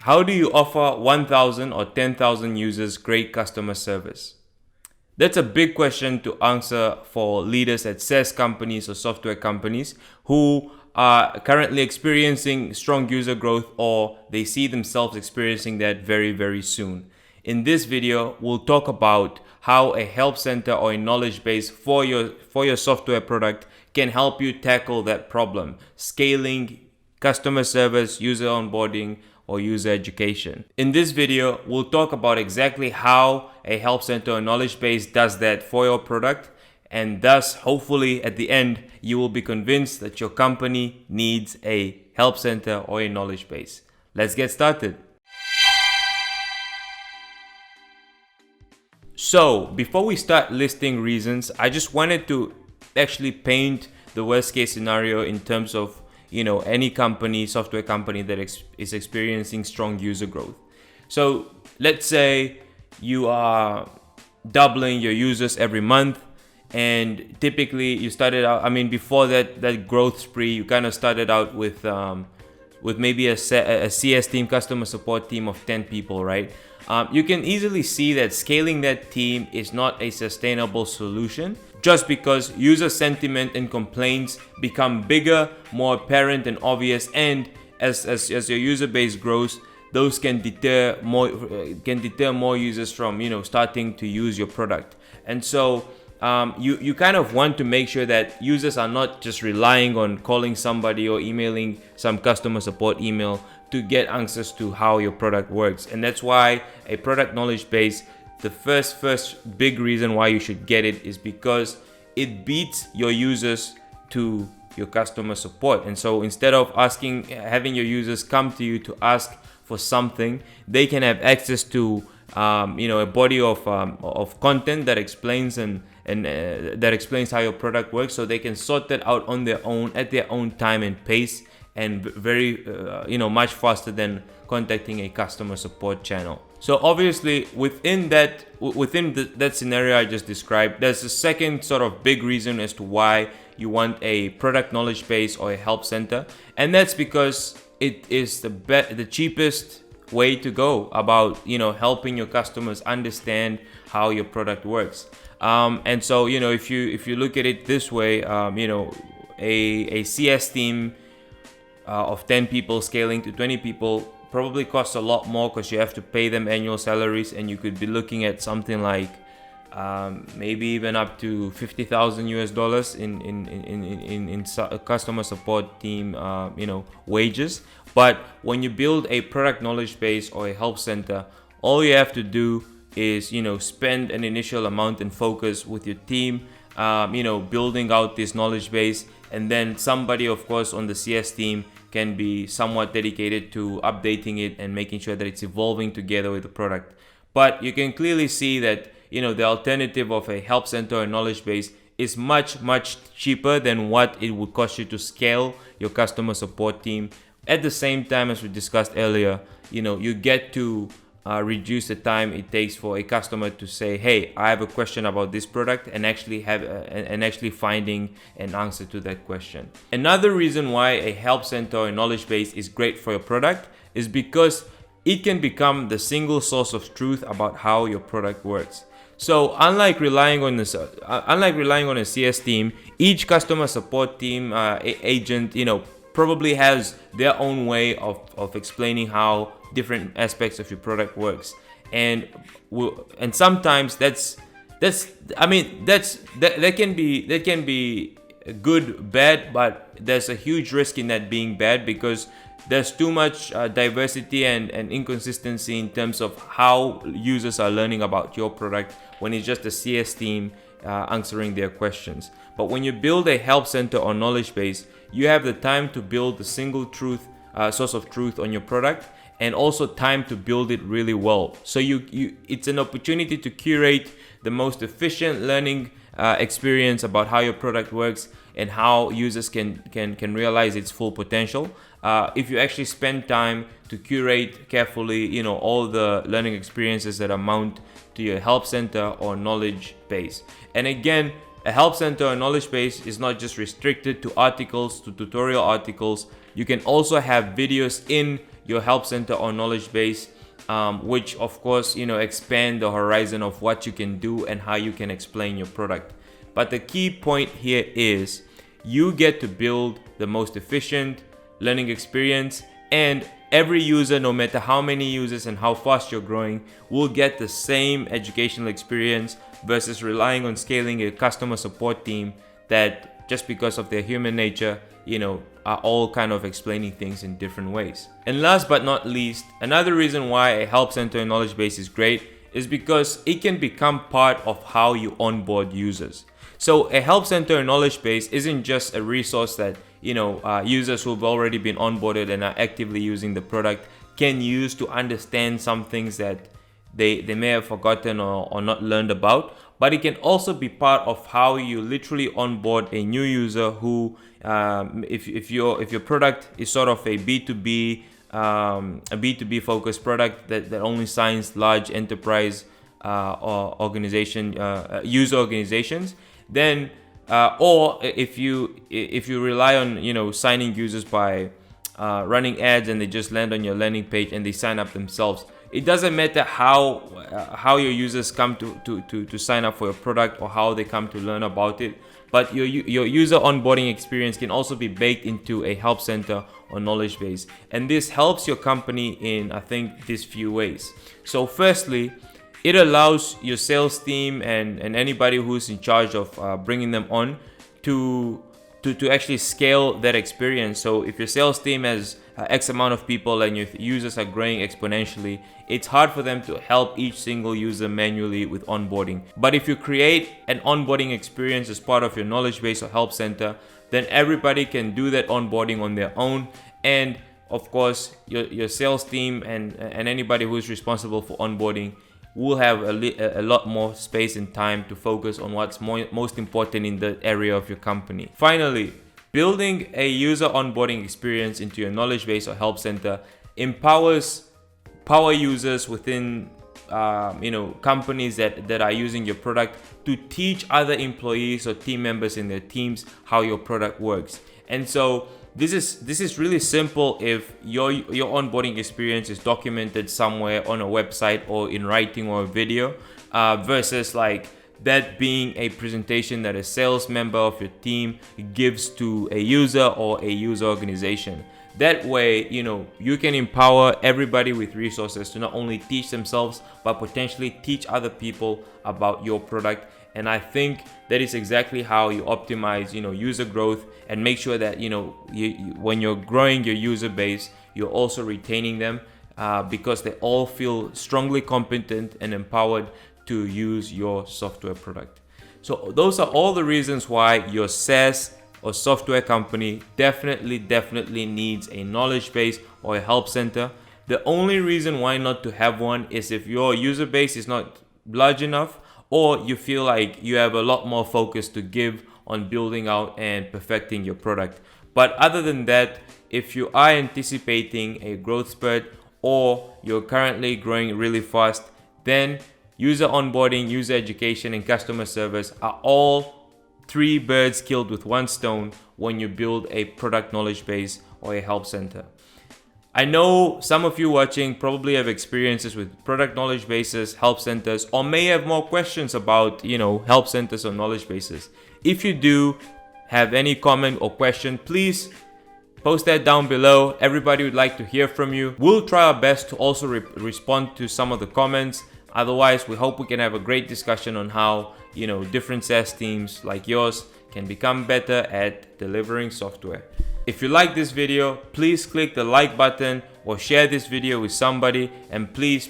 How do you offer 1,000 or 10,000 users great customer service? That's a big question to answer for leaders at SaaS companies or software companies who are currently experiencing strong user growth, or they see themselves experiencing that very, very soon. In this video, we'll talk about how a help center or a knowledge base for your software product can help you tackle that problem, scaling customer service, user onboarding, or user education. In this video, we'll talk about exactly how a help center or knowledge base does that for your product, and thus, hopefully, at the end, you will be convinced that your company needs a help center or a knowledge base. Let's get started. So, before we start listing reasons, I just wanted to actually paint the worst case scenario in terms of any company, software company that is experiencing strong user growth. So let's say you are doubling your users every month, and typically you started out, before that growth spree, you kind of started out with maybe a CS team, customer support team of 10 people, right? You can easily see that scaling that team is not a sustainable solution, just because user sentiment and complaints become bigger, more apparent and obvious, and as your user base grows, those can deter more users from starting to use your product. And so you kind of want to make sure that users are not just relying on calling somebody or emailing some customer support email to get answers to how your product works. And that's why a product knowledge base, the first big reason why you should get it is because it beats your users to your customer support. And so instead of having your users come to you to ask for something, they can have access to a body of content that explains and that explains how your product works, so they can sort that out on their own at their own time and pace, and very much faster than contacting a customer support channel. So obviously within that scenario I just described, there's a second sort of big reason as to why you want a product knowledge base or a help center, and that's because it is the cheapest way to go about helping your customers understand how your product works. And so if you look at it this way, a CS team of 10 people scaling to 20 people probably costs a lot more, because you have to pay them annual salaries, and you could be looking at something like maybe even up to $50,000 in customer support team wages. But when you build a product knowledge base or a help center, all you have to do is spend an initial amount and focus with your team, building out this knowledge base, and then somebody, of course, on the CS team can be somewhat dedicated to updating it and making sure that it's evolving together with the product. But you can clearly see that the alternative of a help center or knowledge base is much cheaper than what it would cost you to scale your customer support team. At the same time, as we discussed earlier, you get to reduce the time it takes for a customer to say, hey, I have a question about this product, and actually finding an answer to that question. Another reason why a help center or a knowledge base is great for your product is because it can become the single source of truth about how your product works. So unlike relying on a CS team, each customer support team agent probably has their own way of explaining how different aspects of your product works, and sometimes that can be good, bad, but there's a huge risk in that being bad, because there's too much diversity and inconsistency in terms of how users are learning about your product when it's just a CS team answering their questions. But when you build a help center or knowledge base, you have the time to build a single source of truth on your product, and also time to build it really well. So it's an opportunity to curate the most efficient learning experience about how your product works and how users can realize its full potential. If you actually spend time to curate carefully, all the learning experiences that amount to your help center or knowledge base. And again, a help center or knowledge base is not just restricted to articles, to tutorial articles. You can also have videos in your help center or knowledge base, which of course, expand the horizon of what you can do and how you can explain your product. But the key point here is you get to build the most efficient learning experience, and every user, no matter how many users and how fast you're growing, will get the same educational experience versus relying on scaling a customer support team that, just because of their human nature, are all kind of explaining things in different ways. And last but not least, another reason why a help center and knowledge base is great is because it can become part of how you onboard users. So a help center and knowledge base isn't just a resource that users who've already been onboarded and are actively using the product can use to understand some things that they may have forgotten or not learned about, but it can also be part of how you literally onboard a new user who, if your product is sort of a B2B focused product that only signs large enterprise or user organizations, then or if you rely on signing users by running ads and they just land on your landing page and they sign up themselves, it doesn't matter how your users come to sign up for your product or how they come to learn about it, but your user onboarding experience can also be baked into a help center or knowledge base. And this helps your company in, I think, these few ways. So firstly, it allows your sales team and anybody who's in charge of bringing them on to actually scale that experience. So if your sales team has X amount of people and your users are growing exponentially, it's hard for them to help each single user manually with onboarding. But if you create an onboarding experience as part of your knowledge base or help center, then everybody can do that onboarding on their own. And of course, your sales team and anybody who is responsible for onboarding will have a lot more space and time to focus on what's most important in the area of your company. Finally, building a user onboarding experience into your knowledge base or help center empowers power users within companies that are using your product to teach other employees or team members in their teams how your product works. And so this is really simple if your onboarding experience is documented somewhere on a website or in writing or a video, versus like that being a presentation that a sales member of your team gives to a user or a user organization. That way, you can empower everybody with resources to not only teach themselves, but potentially teach other people about your product. And I think that is exactly how you optimize, user growth and make sure that, when you're growing your user base, you're also retaining them because they all feel strongly competent and empowered to use your software product. So those are all the reasons why your SaaS or software company definitely needs a knowledge base or a help center. The only reason why not to have one is if your user base is not large enough, or you feel like you have a lot more focus to give on building out and perfecting your product. But other than that, if you are anticipating a growth spurt or you're currently growing really fast, then user onboarding, user education, and customer service are all 3 birds killed with 1 stone when you build a product knowledge base or a help center. I know some of you watching probably have experiences with product knowledge bases, help centers, or may have more questions about, help centers or knowledge bases. If you do have any comment or question, please post that down below. Everybody would like to hear from you. We'll try our best to also respond to some of the comments. Otherwise, we hope we can have a great discussion on how, different SaaS teams like yours can become better at delivering software. If you like this video, please click the like button or share this video with somebody, and please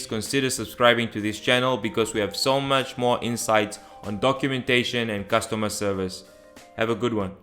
consider subscribing to this channel because we have so much more insights on documentation and customer service. Have a good one.